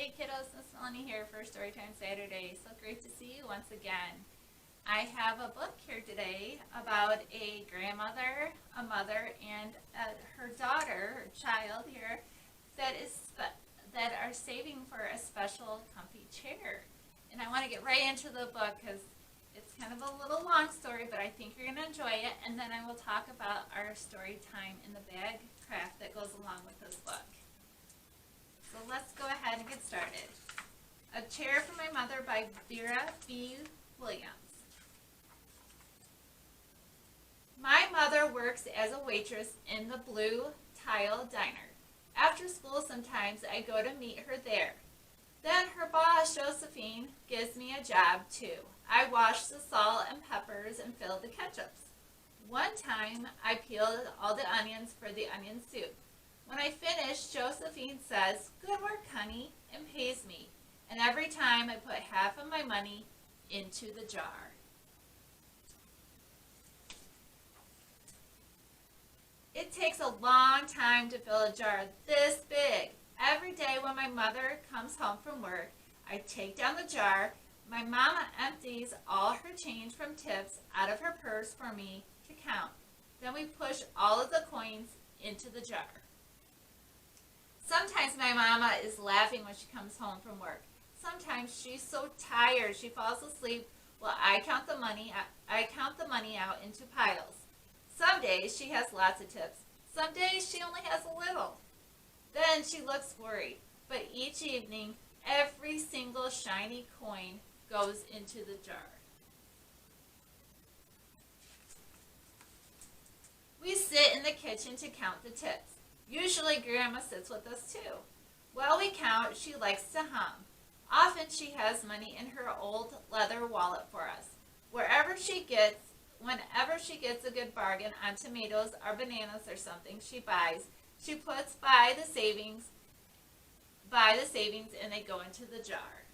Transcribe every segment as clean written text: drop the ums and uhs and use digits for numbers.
Hey kiddos, Miss Melanie here for Storytime Saturday. So great to see you once again. I have a book here today about a grandmother, a mother, and her daughter, her child here, that are saving for a special comfy chair. And I want to get right into the book because it's kind of a little long story, but I think you're going to enjoy it. And then I will talk about our story time in the bag craft that goes along with this book. So let's go ahead and get started. A Chair for My Mother by Vera B. Williams. My mother works as a waitress in the Blue Tile Diner. After school sometimes I go to meet her there. Then her boss, Josephine, gives me a job too. I wash the salt and peppers and fill the ketchups. One time I peeled all the onions for the onion soup. When I finish, Josephine says, "Good work, honey," and pays me. And every time I put half of my money into the jar. It takes a long time to fill a jar this big. Every day when my mother comes home from work, I take down the jar. My mama empties all her change from tips out of her purse for me to count. Then we push all of the coins into the jar. Sometimes my mama is laughing when she comes home from work. Sometimes she's so tired she falls asleep while I count the money out into piles. Some days she has lots of tips. Some days she only has a little. Then she looks worried. But each evening, every single shiny coin goes into the jar. We sit in the kitchen to count the tips. Usually Grandma sits with us too. While we count, she likes to hum. Often she has money in her old leather wallet for us. Whenever she gets a good bargain on tomatoes or bananas or something she buys, she puts by the savings and they go into the jar.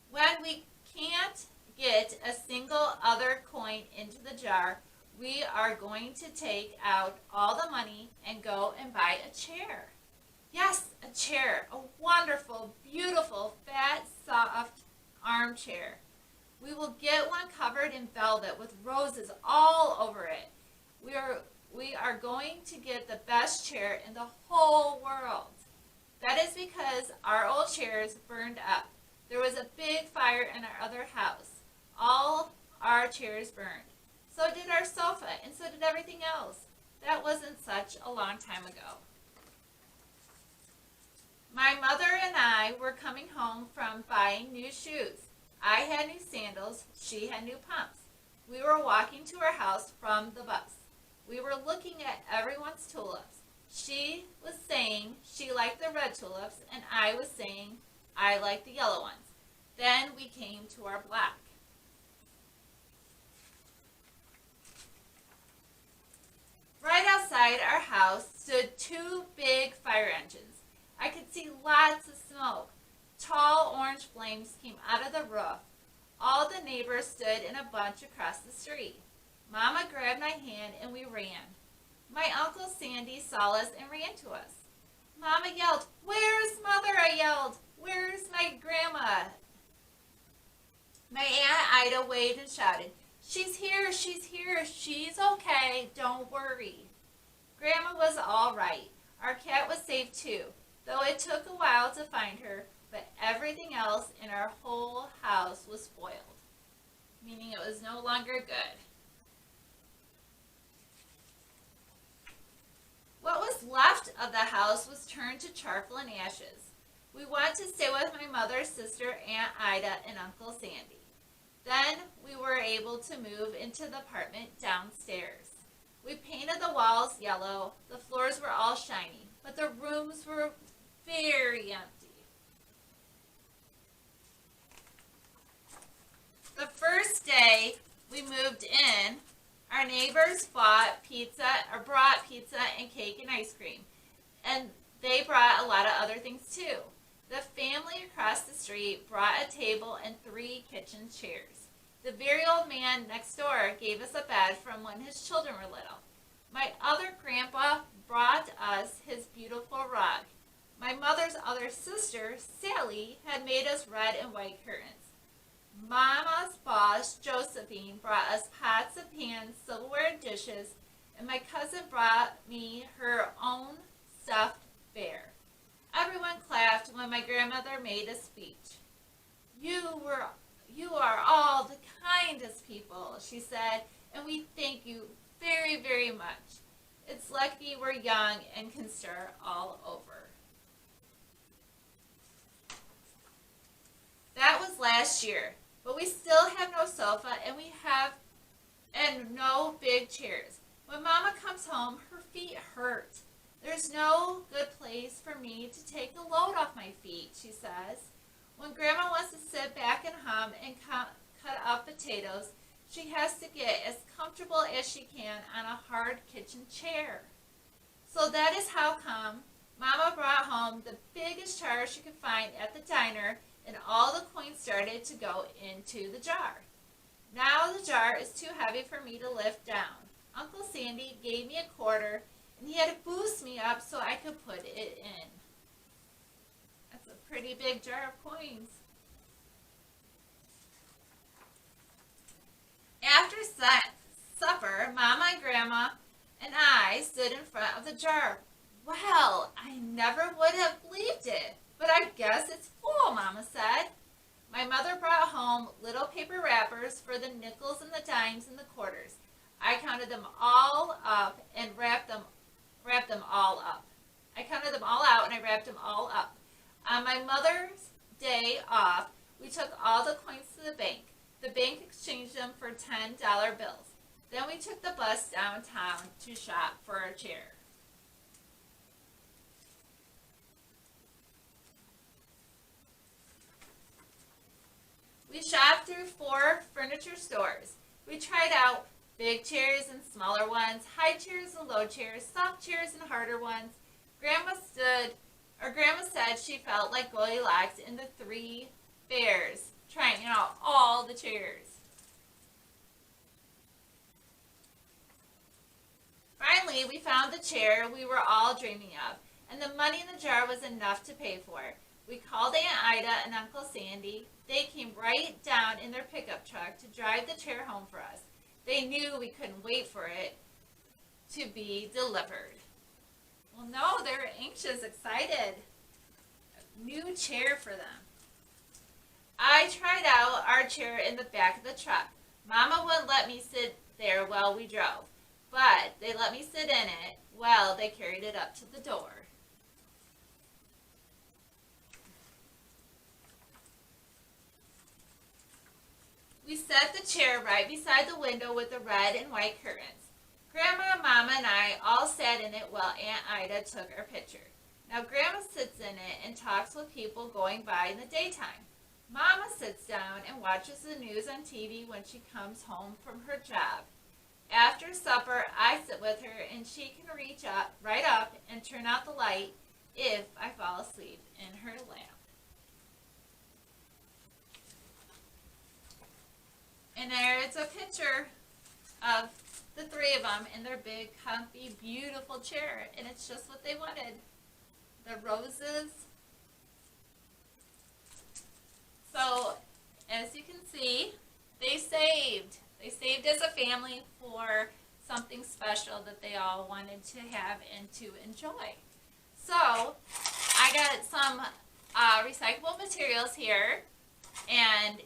When we can't get a single other coin into the jar, we are going to take out all the money and go and buy a chair. Yes, a chair, a wonderful, beautiful, fat, soft armchair. We will get one covered in velvet with roses all over it. We are going to get the best chair in the whole world. That is because our old chairs burned up. There was a big fire in our other house. All our chairs burned. So did our sofa, and so did everything else. That wasn't such a long time ago. My mother and I were coming home from buying new shoes. I had new sandals, she had new pumps. We were walking to our house from the bus. We were looking at everyone's tulips. She was saying she liked the red tulips, and I was saying I liked the yellow ones. Then we came to our block. Right outside our house stood two big fire engines. I could see lots of smoke. Tall orange flames came out of the roof. All the neighbors stood in a bunch across the street. Mama grabbed my hand and we ran. My Uncle Sandy saw us and ran to us. Mama yelled, "Where's Mother?" I yelled. "Where's my grandma?" My Aunt Ida waved and shouted, "She's here, she's here, she's okay, don't worry." Grandma was all right. Our cat was safe too, though it took a while to find her, but everything else in our whole house was spoiled, meaning it was no longer good. What was left of the house was turned to charcoal and ashes. We went to stay with my mother's sister, Aunt Ida, and Uncle Sandy. Then we were able to move into the apartment downstairs. We painted the walls yellow. The floors were all shiny, but the rooms were very empty. The first day we moved in, our neighbors brought pizza and cake and ice cream, and they brought a lot of other things too. The family across the street brought a table and 3 kitchen chairs. The very old man next door gave us a bed from when his children were little. My other grandpa brought sister, Sally, had made us red and white curtains. Mama's boss, Josephine, brought us pots and pans, silverware and dishes, and my cousin brought me her own stuffed bear. Everyone clapped when my grandmother made a speech. You are all the kindest people, she said, and we thank you very, very much. It's lucky we're young and can start all over. That was last year, but we still have no sofa and no big chairs. When Mama comes home, her feet hurt. There's no good place for me to take the load off my feet, she says. When Grandma wants to sit back and hum and cut up potatoes, she has to get as comfortable as she can on a hard kitchen chair. So that is how come Mama brought home the biggest jar she could find at the diner, and all the coins started to go into the jar. Now the jar is too heavy for me to lift down. Uncle Sandy gave me a quarter, and he had to boost me up so I could put it in. That's a pretty big jar of coins. After supper, Mama and Grandma and I stood in front of the jar. Well, I never would have believed it, but I guess it's full, Mama said. My mother brought home little paper wrappers for the nickels and the dimes and the quarters. I counted them all up and wrapped them all up. I counted them all out and I wrapped them all up. On my Mother's Day off, we took all the coins to the bank. The bank exchanged them for $10 bills. Then we took the bus downtown to shop for a chair. We shopped through 4 furniture stores. We tried out big chairs and smaller ones, high chairs and low chairs, soft chairs and harder ones. Grandma said she felt like Goldilocks in the 3 bears, trying out all the chairs. Finally, we found the chair we were all dreaming of, and the money in the jar was enough to pay for it. We called Aunt Ida and Uncle Sandy. They came right down in their pickup truck to drive the chair home for us. They knew we couldn't wait for it to be delivered. Well, no, they were anxious, excited. A new chair for them. I tried out our chair in the back of the truck. Mama wouldn't let me sit there while we drove, but they let me sit in it while they carried it up to the door. We set the chair right beside the window with the red and white curtains. Grandma, Mama, and I all sat in it while Aunt Ida took our picture. Now Grandma sits in it and talks with people going by in the daytime. Mama sits down and watches the news on TV when she comes home from her job. After supper, I sit with her and she can reach up, right up and turn out the light if I fall asleep in her lap. And there's a picture of the 3 of them in their big, comfy, beautiful chair. And it's just what they wanted. The roses. So, as you can see, they saved. They saved as a family for something special that they all wanted to have and to enjoy. So, I got some recyclable materials here. And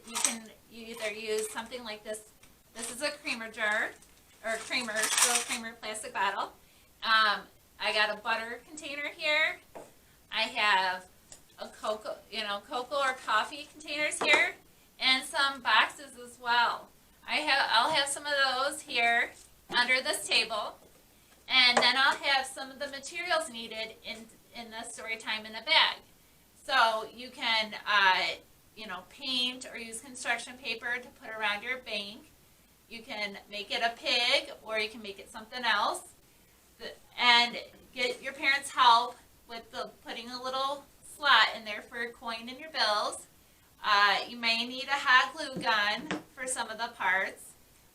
you either use something like this. This is a creamer jar, or still creamer plastic bottle. I got a butter container here. I have a cocoa or coffee containers here, and some boxes as well. I'll have some of those here under this table, and then I'll have some of the materials needed in the story time in a bag. So you can paint or use construction paper to put around your bank. You can make it a pig, or you can make it something else. And get your parents' help with putting a little slot in there for a coin in your bills. You may need a hot glue gun for some of the parts.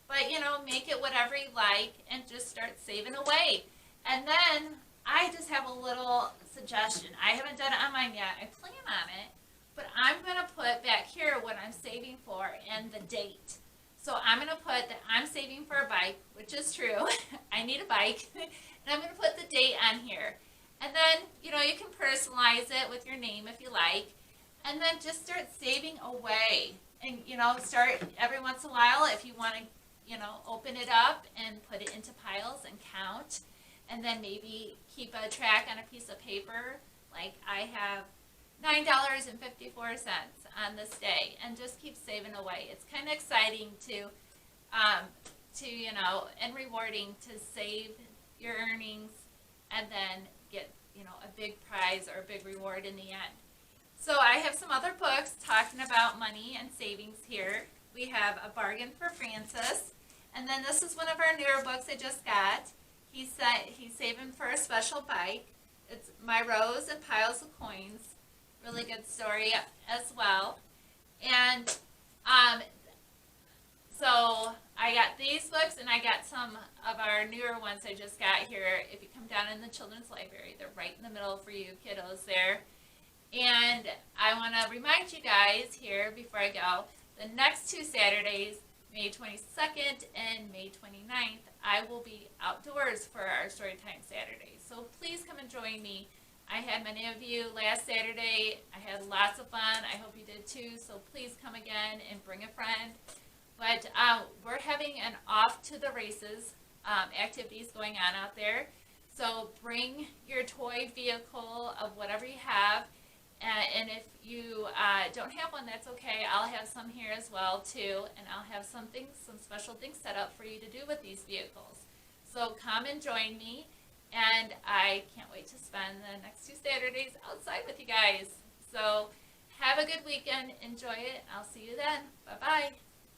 But, make it whatever you like and just start saving away. And then I just have a little suggestion. I haven't done it on mine yet. I plan on it, but I'm going to put back here what I'm saving for and the date. So I'm going to put that I'm saving for a bike, which is true. I need a bike. And I'm going to put the date on here. And then, you can personalize it with your name if you like. And then just start saving away. And, start every once in a while if you want to, open it up and put it into piles and count. And then maybe keep a track on a piece of paper. Like I have $9.54 on this day, and just keep saving away. It's kind of exciting to and rewarding to save your earnings and then get, a big prize or a big reward in the end. So I have some other books talking about money and savings here. We have A Bargain for Francis, and then this is one of our newer books I just got. He's saving for a special bike. It's My Rose and Piles of Coins. Really good story as well. And so I got these books, and I got some of our newer ones I just got here. If you come down in the children's library, they're right in the middle for you kiddos there. And I want to remind you guys here before I go, the next 2 Saturdays, May 22nd and May 29th, I will be outdoors for our Storytime Saturday. So please come and join me. I had many of you last Saturday. I had lots of fun. I hope you did too. So please come again and bring a friend. But we're having an off to the races activities going on out there. So bring your toy vehicle of whatever you have. And if you don't have one, that's okay. I'll have some here as well too, and I'll have some special things set up for you to do with these vehicles. So come and join me, and I can't wait to spend the next 2 Saturdays outside with you guys. So have a good weekend, enjoy it, I'll see you then. Bye-bye.